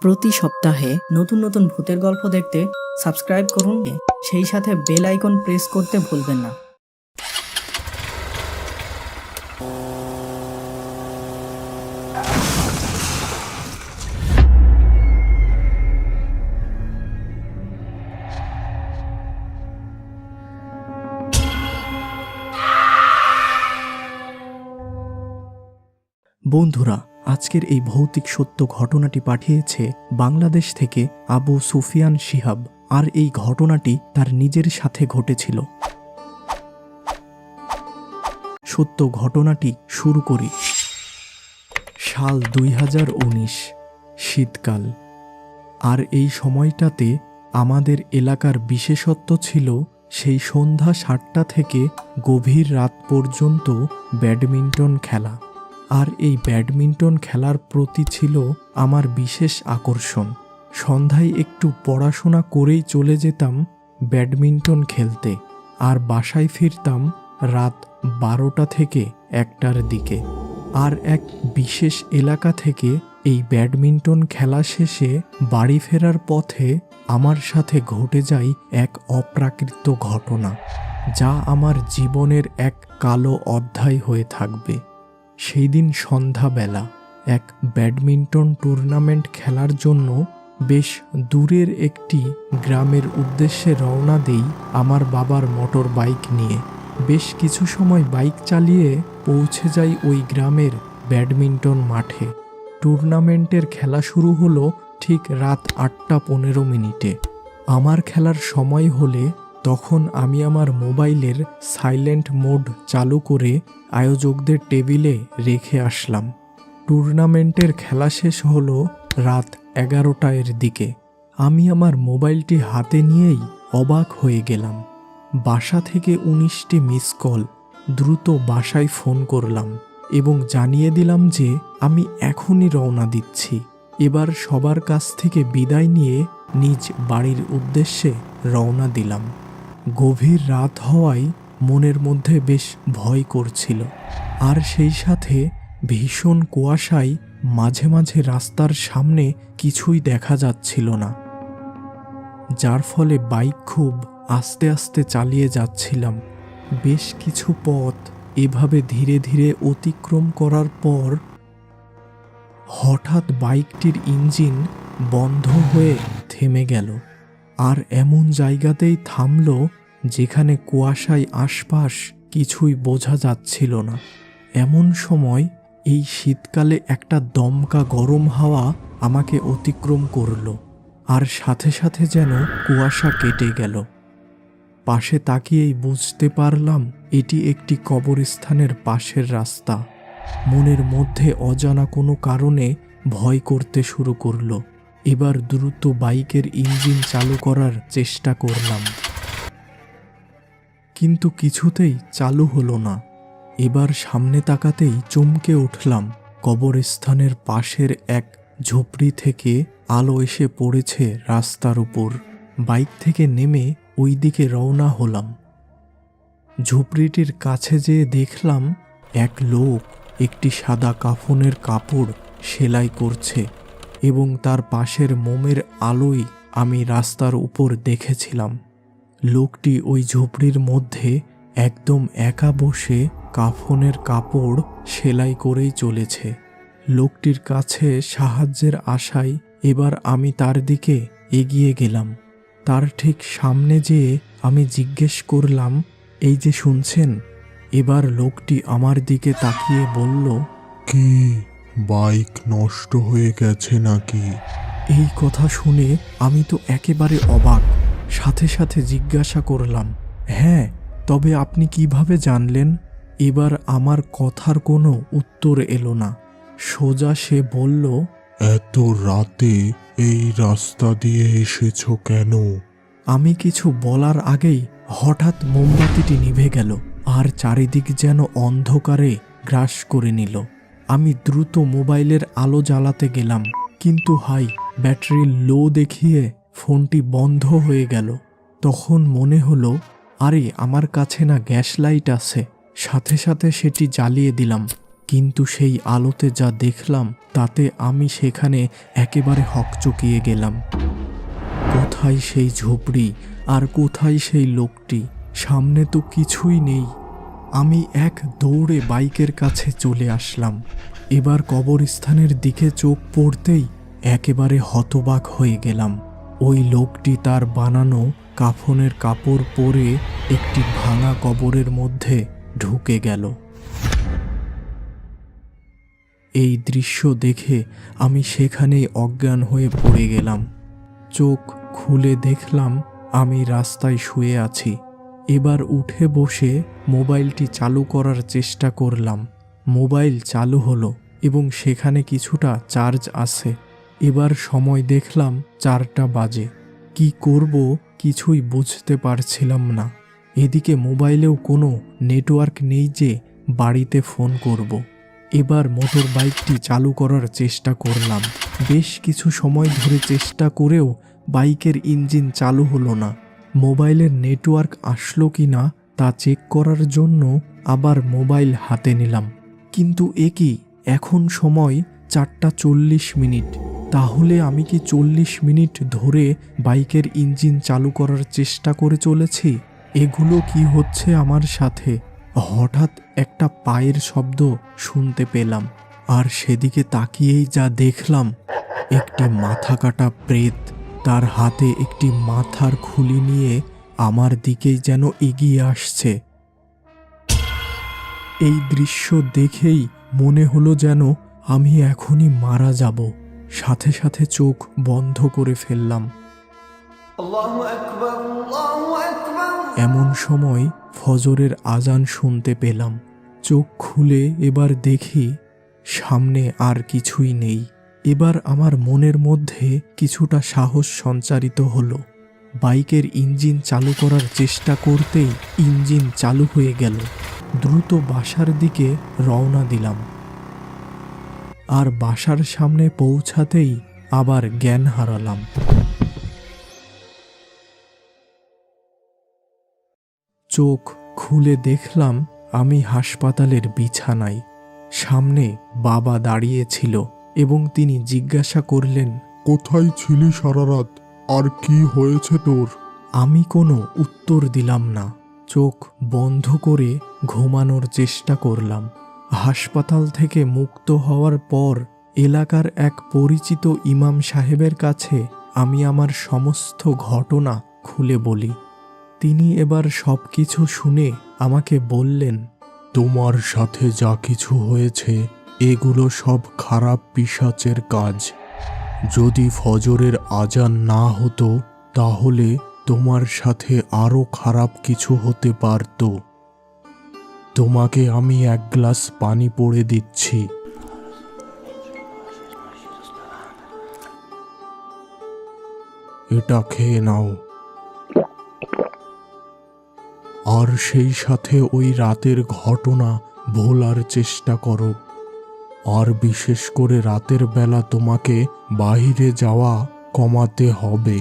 প্রতি সপ্তাহে নতুন নতুন ভূতের গল্প দেখতে সাবস্ক্রাইব করুন, সেই সাথে বেল আইকন প্রেস করতে ভুলবেন না। বন্ধুরা, আজকের এই ভৌতিক সত্য ঘটনাটি পাঠিয়েছে বাংলাদেশ থেকে আবু সুফিয়ান শিহাব। আর এই ঘটনাটি তার নিজের সাথে ঘটেছিল। সত্য ঘটনাটি শুরু করি। সাল 2019, শীতকাল। আর এই সময়টাতে আমাদের এলাকার বিশেষত্ব ছিল সেই সন্ধ্যা 7টা থেকে গভীর রাত পর্যন্ত ব্যাডমিন্টন খেলা। আর এই ব্যাডমিন্টন খেলার প্রতি ছিল আমার বিশেষ আকর্ষণ। সন্ধ্যায় একটু পড়াশোনা করেই চলে যেতাম ব্যাডমিন্টন খেলতে, আর বাসায় ফিরতাম রাত 12টা থেকে 1টার দিকে। আর এক বিশেষ এলাকা থেকে এই ব্যাডমিন্টন খেলা শেষে বাড়ি ফেরার পথে আমার সাথে ঘটে যায় এক অপ্রাকৃত ঘটনা, যা আমার জীবনের এক কালো অধ্যায় হয়ে থাকবে। সেই দিন সন্ধ্যাবেলা এক ব্যাডমিন্টন টুর্নামেন্ট খেলার জন্য বেশ দূরের একটি গ্রামের উদ্দেশ্যে রওনা দেই আমার বাবার মোটর বাইক নিয়ে। বেশ কিছু সময় বাইক চালিয়ে পৌঁছে যাই ওই গ্রামের ব্যাডমিন্টন মাঠে। টুর্নামেন্টের খেলা শুরু হলো ঠিক রাত 8টা 15 মিনিটে। আমার খেলার সময় হলে তখন আমি আমার মোবাইলের সাইলেন্ট মোড চালু করে আয়োজকদের টেবিলে রেখে আসলাম। টুর্নামেন্টের খেলা শেষ হলো রাত 11টার দিকে। আমি আমার মোবাইলটি হাতে নিয়েই অবাক হয়ে গেলাম। বাসা থেকে 19টি মিস কল। দ্রুত বাসায় ফোন করলাম এবং জানিয়ে দিলাম যে আমি এখনই রওনা দিচ্ছি। এবার সবার কাছ থেকে বিদায় নিয়ে নিজ বাড়ির উদ্দেশ্যে রওনা দিলাম। গভীর রাত হওয়ায় মনের মধ্যে বেশ ভয় করছিল, আর সেই সাথে ভীষণ কুয়াশায় মাঝে মাঝে রাস্তার সামনে কিছুই দেখা যাচ্ছিল না, যার ফলে বাইক খুব আস্তে আস্তে চালিয়ে যাচ্ছিলাম। বেশ কিছু পথ এভাবে ধীরে ধীরে অতিক্রম করার পর হঠাৎ বাইকটির ইঞ্জিন বন্ধ হয়ে থেমে গেল। আর এমন জায়গাতেই থামল যেখানে কুয়াশায় আশপাশ কিছুই বোঝা যাচ্ছিল না। এমন সময় এই শীতকালে একটা দমকা গরম হাওয়া আমাকে অতিক্রম করল, আর সাথে সাথে যেন কুয়াশা কেটে গেল। পাশে তাকিয়েই বুঝতে পারলাম এটি একটি কবরস্থানের পাশের রাস্তা। মনের মধ্যে অজানা কোনো কারণে ভয় করতে শুরু করলো। এবার দ্রুত বাইকের ইঞ্জিন চালু করার চেষ্টা করলাম, কিন্তু কিছুতেই চালু হলো না। এবার সামনে তাকাতেই চমকে উঠলাম। কবরস্থানের পাশের এক ঝুপড়ি থেকে আলো এসে পড়েছে রাস্তার উপর। বাইক থেকে নেমে ওই দিকে রওনা হলাম। ঝুপড়িটির কাছে যেয়ে দেখলাম এক লোক একটি সাদা কাফনের কাপড় সেলাই করছে, এবং তার পাশের মোমের আলোয় আমি রাস্তার উপর দেখেছিলাম লোকটি ওই ঝুপড়ির মধ্যে একদম একা বসে কাফনের কাপড় সেলাই করেই চলেছে। লোকটির কাছে সাহায্যের আশায় এবার আমি তার দিকে এগিয়ে গেলাম। তার ঠিক সামনে যেয়ে আমি জিজ্ঞেস করলাম, এই যে শুনছেন? এবার লোকটি আমার দিকে তাকিয়ে বলল, কি বাইক নষ্ট হয়ে গেছে নাকি? এই কথা শুনে আমি তো একেবারে অবাক। সাথে সাথে জিজ্ঞাসা করলাম, হ্যাঁ, তবে আপনি কিভাবে জানলেন? এবার আমার কথার কোনো উত্তর এলো না। সোজা সে বলল, এত রাতে এই রাস্তা দিয়ে এসেছো কেন? আমি কিছু বলার আগেই হঠাৎ মোমবাতিটি নিভে গেল, আর চারিদিক যেন অন্ধকারে গ্রাস করে নিল। আমি দ্রুত মোবাইলের আলো জ্বালাতে গেলাম, কিন্তু হাই, ব্যাটারি লো দেখিয়ে ফোনটি বন্ধ হয়ে গেল। তখন মনে হলো, আরে আমার কাছে না গ্যাস লাইট আছে। সাথে সাথে সেটি জ্বালিয়ে দিলাম। কিন্তু সেই আলোতে যা দেখলাম তাতে আমি সেখানে একেবারে হকচকিয়ে গেলাম। কোথায় সেই ঝুপড়ি আর কোথায় সেই লোকটি? সামনে তো কিছুই নেই। আমি এক দৌড়ে বাইকের কাছে চলে আসলাম। এবার কবরস্থানের দিকে চোখ পড়তেই একেবারে হতবাক হয়ে গেলাম। ওই লোকটি তার বানানো কাফনের কাপড় পরে একটি ভাঙা কবরের মধ্যে ঢুকে গেল। এই দৃশ্য দেখে আমি সেখানেই অজ্ঞান হয়ে পড়ে গেলাম। চোখ খুলে দেখলাম আমি রাস্তায় শুয়ে আছি। এবার উঠে বসে মোবাইলটি চালু করার চেষ্টা করলাম। মোবাইল চালু হলো এবং সেখানে কিছুটা চার্জ আছে। এবার সময় দেখলাম 4টা বাজে। কি করব কিছুই বুঝতে পারছিলাম না। এদিকে মোবাইলেও কোনো নেটওয়ার্ক নেই যে বাড়িতে ফোন করব। এবার মোটর বাইকটি চালু করার চেষ্টা করলাম। বেশ কিছু সময় ধরে চেষ্টা করেও বাইকের ইঞ্জিন চালু হলো না। মোবাইলের নেটওয়ার্ক আসলো কি না তা চেক করার জন্য আবার মোবাইল হাতে নিলাম। কিন্তু কি এখন সময় 4:40। তাহলে আমি কি 40 মিনিট ধরে বাইকের ইঞ্জিন চালু করার চেষ্টা করে চলেছি? এগুলো কি হচ্ছে আমার সাথে? হঠাৎ একটা পায়ের শব্দ শুনতে পেলাম, আর সেদিকে তাকিয়েই যা দেখলাম, একটি মাথা কাটা প্রেত তার হাতে একটি মাথার খুলি নিয়ে আমার দিকেই যেন এগিয়ে আসছে। এই দৃশ্য দেখেই মনে হলো যেন আমি এখনই মারা যাব। সাথে সাথে চোখ বন্ধ করে ফেললাম। এমন সময় ফজরের আজান শুনতে পেলাম। চোখ খুলে এবার দেখি সামনে আর কিছুই নেই। এবার আমার মনের মধ্যে কিছুটা সাহস সঞ্চারিত হলো। বাইকের ইঞ্জিন চালু করার চেষ্টা করতেই ইঞ্জিন চালু হয়ে গেল। দ্রুত বাসার দিকে রওনা দিলাম। আর বাসার সামনে পৌঁছাতেই আবার জ্ঞান হারালাম। চোখ খুলে দেখলাম আমি হাসপাতালের বিছানায়। সামনে বাবা দাঁড়িয়েছিল এবং তিনি জিজ্ঞাসা করলেন, কোথায় ছিলি সারা রাত? আর কি হয়েছে তোর? আমি কোনো উত্তর দিলাম না। চোখ বন্ধ করে ঘুমানোর চেষ্টা করলাম। হাসপাতাল থেকে মুক্ত হওয়ার পর এলাকার এক পরিচিত ইমাম সাহেবের কাছে আমি আমার সমস্ত ঘটনা খুলে বলি। তিনি এবার সব কিছু শুনে আমাকে বললেন, তোমার সাথে যা কিছু হয়েছে এগুলো সব খারাপ পিশাচের কাজ। যদি ফজরের আজান না হতো তাহলে তোমার সাথে আরো খারাপ কিছু হতে পারত। তোমাকে আমি এক গ্লাস পানি পড়ে দিচ্ছি। এটা খেয়ে নাও। আর সেই সাথে ওই রাতের ঘটনা ভোলার চেষ্টা করো। আর বিশেষ করে রাতের বেলা তোমাকে বাইরে যাওয়া কমাতে হবে।